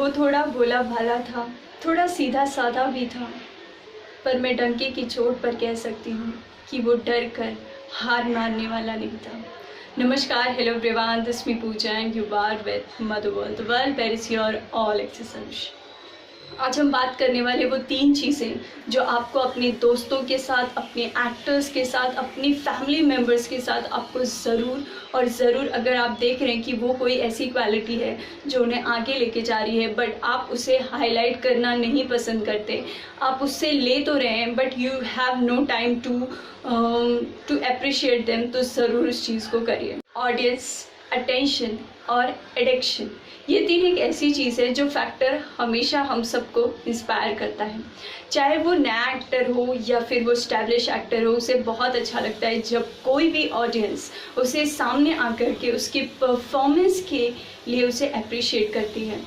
वो थोड़ा भोला भाला था, थोड़ा सीधा साधा भी था, पर मैं डंके की चोट पर कह सकती हूँ कि वो डर कर हार मानने वाला नहीं था। नमस्कार, hello everyone, this me Pooja and you are with mother world, the world that is your all access. आज हम बात करने वाले वो 3 चीज़ें जो आपको अपने दोस्तों के साथ, अपने एक्टर्स के साथ, अपनी फैमिली मेम्बर्स के साथ आपको ज़रूर अगर आप देख रहे हैं कि वो कोई ऐसी क्वालिटी है जो उन्हें आगे लेके जा रही है, बट आप उसे हाईलाइट करना नहीं पसंद करते, आप उससे ले तो रहे हैं but you have no time to appreciate them, तो ज़रूर उस चीज़ को करिए। ऑडियंस, अटेंशन और एडिक्शन, ये 3 एक ऐसी चीज़ है जो फैक्टर हमेशा हम सबको इंस्पायर करता है। चाहे वो नया एक्टर हो या फिर वो एस्टैब्लिश एक्टर हो, उसे बहुत अच्छा लगता है जब कोई भी ऑडियंस उसे सामने आकर के उसके परफॉर्मेंस के लिए उसे अप्रिशिएट करती है।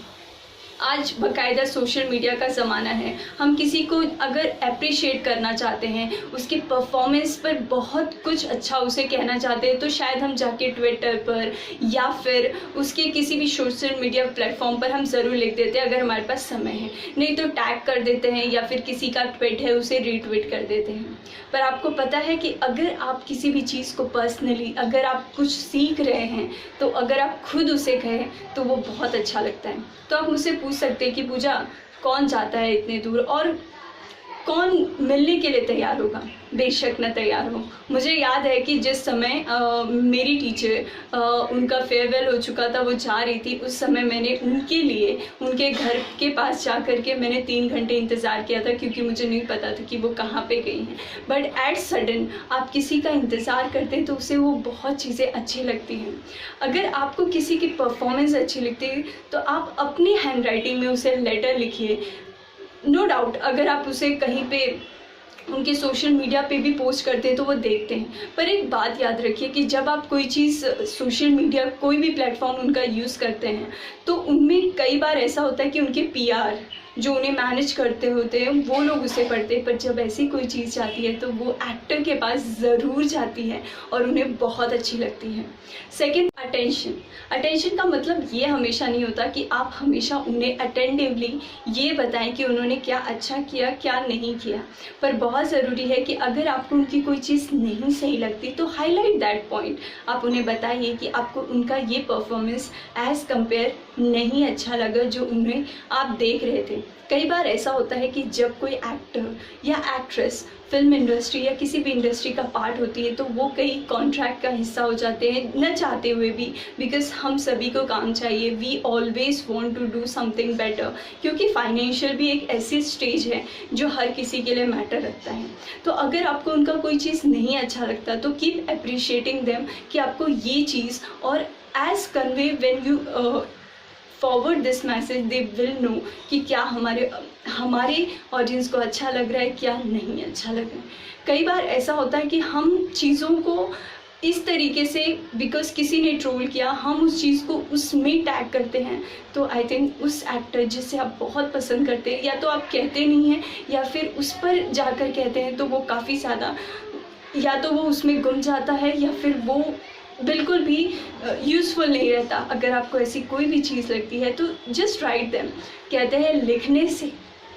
आज बाकायदा सोशल मीडिया का ज़माना है, हम किसी को अगर अप्रिशिएट करना चाहते हैं, उसके परफॉर्मेंस पर बहुत कुछ अच्छा उसे कहना चाहते हैं, तो शायद हम जाके ट्विटर पर या फिर उसके किसी भी सोशल मीडिया प्लेटफॉर्म पर हम ज़रूर लिख देते हैं अगर हमारे पास समय है, नहीं तो टैग कर देते हैं या फिर किसी का ट्वीट है उसे रीट्वीट कर देते हैं। पर आपको पता है कि अगर आप किसी भी चीज़ को पर्सनली अगर आप कुछ सीख रहे हैं, तो अगर आप खुद उसे कहें तो वो बहुत अच्छा लगता है। तो आप मुझसे पूछ सकते हैं कि पूजा, कौन जाता है इतने दूर और कौन मिलने के लिए तैयार होगा? बेशक न तैयार हो। मुझे याद है कि जिस समय मेरी टीचर उनका फेयरवेल हो चुका था, वो जा रही थी, उस समय मैंने उनके लिए उनके घर के पास जा कर के मैंने 3 घंटे इंतज़ार किया था, क्योंकि मुझे नहीं पता था कि वो कहाँ पे गई हैं। बट एट सडन आप किसी का इंतज़ार करते हैं तो उसे वो बहुत चीज़ें अच्छी लगती हैं। अगर आपको किसी की परफॉर्मेंस अच्छी लगती है तो आप अपनी हैंड राइटिंग में उसे लेटर लिखिए। नो डाउट अगर आप उसे कहीं पे उनके सोशल मीडिया पे भी पोस्ट करते हैं तो वो देखते हैं, पर एक बात याद रखिए कि जब आप कोई चीज़ सोशल मीडिया कोई भी प्लेटफॉर्म उनका यूज़ करते हैं तो उनमें कई बार ऐसा होता है कि उनके पीआर जो उन्हें मैनेज करते होते हैं वो लोग उसे पढ़ते हैं, पर जब ऐसी कोई चीज़ जाती है तो वो एक्टर के पास ज़रूर जाती है और उन्हें बहुत अच्छी लगती है। सेकंड, अटेंशन का मतलब ये हमेशा नहीं होता कि आप हमेशा उन्हें अटेंटिवली ये बताएं कि उन्होंने क्या अच्छा किया क्या नहीं किया, पर बहुत ज़रूरी है कि अगर आपको उनकी कोई चीज़ नहीं सही लगती तो हाईलाइट दैट पॉइंट। आप उन्हें बताइए कि आपको उनका ये परफॉर्मेंस एज़ कंपेयर नहीं अच्छा लगा जो उन्हें आप देख रहे थे। कई बार ऐसा होता है कि जब कोई एक्टर या एक्ट्रेस फिल्म इंडस्ट्री या किसी भी इंडस्ट्री का पार्ट होती है तो वो कई कॉन्ट्रैक्ट का हिस्सा हो जाते हैं न चाहते हुए भी, बिकॉज हम सभी को काम चाहिए, we always want to do something better, क्योंकि फाइनेंशियल भी एक ऐसी स्टेज है जो हर किसी के लिए मैटर रखता है। तो अगर आपको उनका कोई चीज़ नहीं अच्छा लगता तो कीप अप्रिशिएटिंग देम कि आपको ये चीज़, और as convey when you forward this message they will know कि क्या हमारे ऑडियंस को अच्छा लग रहा है क्या नहीं अच्छा लग रहा है। कई बार ऐसा होता है कि हम चीज़ों को इस तरीके से, बिकॉज किसी ने ट्रोल किया, हम उस चीज़ को उसमें टैग करते हैं, तो आई थिंक उस एक्टर जिसे आप बहुत पसंद करते हैं या तो आप कहते नहीं हैं या फिर उस पर जाकर कहते हैं तो वो काफ़ी ज़्यादा, या तो वो उसमें गुम जाता है या फिर वो बिल्कुल भी यूज़फुल नहीं रहता। अगर आपको ऐसी कोई भी चीज़ लगती है तो जस्ट राइट देम। कहते हैं लिखने से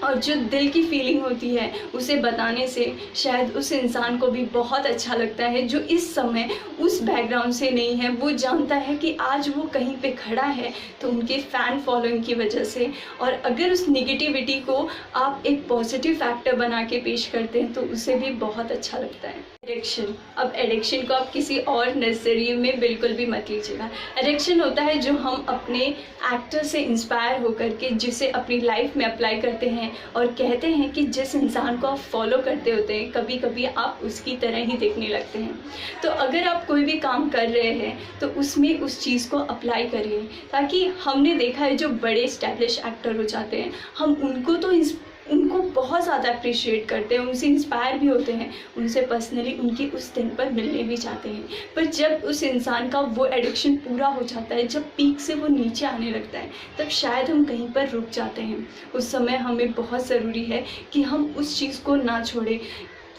और जो दिल की फीलिंग होती है उसे बताने से शायद उस इंसान को भी बहुत अच्छा लगता है जो इस समय उस बैकग्राउंड से नहीं है। वो जानता है कि आज वो कहीं पे खड़ा है तो उनके फ़ैन फॉलोइंग की वजह से, और अगर उस निगेटिविटी को आप एक पॉजिटिव फैक्टर बना के पेश करते हैं तो उसे भी बहुत अच्छा लगता है। एडिक्शन, अब एडिक्शन को आप किसी और नज़रिए में बिल्कुल भी मत लीजिएगा। एडिक्शन होता है जो हम अपने एक्टर से इंस्पायर होकर के जिसे अपनी लाइफ में अप्लाई करते हैं और कहते हैं कि जिस इंसान को आप फॉलो करते होते हैं कभी कभी आप उसकी तरह ही दिखने लगते हैं। तो अगर आप कोई भी काम कर रहे हैं तो उसमें उस चीज़ को अप्लाई करिए, ताकि हमने देखा है जो बड़े एस्टैब्लिश एक्टर हो जाते हैं हम उनको बहुत ज़्यादा अप्रिशिएट करते हैं, उनसे इंस्पायर भी होते हैं, उनसे पर्सनली उनकी उस दिन पर मिलने भी चाहते हैं। पर जब उस इंसान का वो एडिक्शन पूरा हो जाता है, जब पीक से वो नीचे आने लगता है, तब शायद हम कहीं पर रुक जाते हैं। उस समय हमें बहुत ज़रूरी है कि हम उस चीज़ को ना छोड़ें।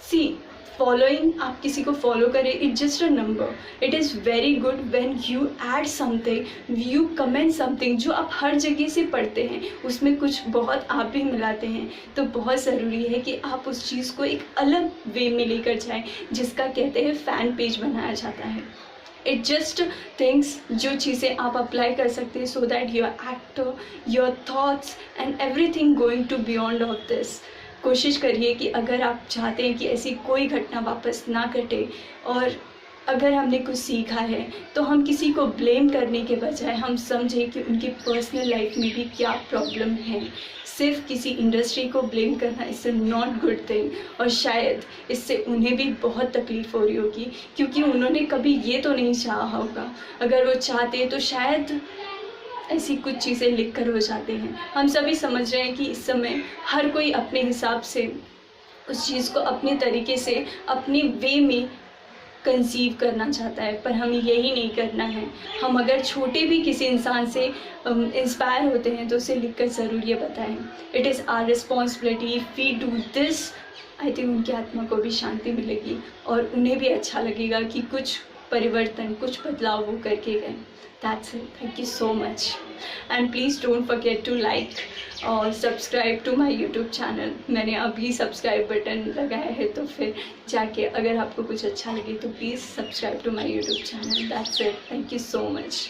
सी फॉलोइंग, आप किसी को फॉलो करें, it's just a number. It is very good when you add something, you comment something जो आप हर जगह से पढ़ते हैं, उसमें कुछ बहुत आप भी मिलाते हैं. तो बहुत ज़रूरी है कि आप उस चीज़ को एक अलग वे में लेकर जाएं, जिसका कहते हैं फ़ैन पेज बनाया जाता है. इट जस्ट थिंग्स जो चीज़ें आप अप्लाई कर सकते हैं so that your actor, your thoughts and everything going to beyond of this. कोशिश करिए कि अगर आप चाहते हैं कि ऐसी कोई घटना वापस ना घटे, और अगर हमने कुछ सीखा है तो हम किसी को ब्लेम करने के बजाय हम समझें कि उनकी पर्सनल लाइफ में भी क्या प्रॉब्लम है. सिर्फ किसी इंडस्ट्री को ब्लेम करना इज़ नॉट गुड थिंग, और शायद इससे उन्हें भी बहुत तकलीफ़ हो रही होगी, क्योंकि उन्होंने कभी ये तो नहीं चाहा होगा. अगर वो चाहते तो शायद ऐसी कुछ चीज़ें लिख कर हो जाते हैं. हम सभी समझ रहे हैं कि इस समय हर कोई अपने हिसाब से उस चीज़ को अपने तरीके से अपने वे में कंसीव करना चाहता है, पर हमें यही नहीं करना है. हम अगर छोटे भी किसी इंसान से इंस्पायर होते हैं तो उसे लिखकर ज़रूर ये बताएं. It is our responsibility. If we do this, I think उनकी आत्मा को भी शांति मिलेगी और उन्हें भी अच्छा लगेगा कि कुछ परिवर्तन, कुछ बदलाव वो करके गए. That's it. Thank you so much. And please don't forget to like और subscribe to my YouTube channel. मैंने अभी सब्सक्राइब बटन लगाया है, तो फिर जाके अगर आपको कुछ अच्छा लगे तो please subscribe to my YouTube channel. That's it. Thank you so much.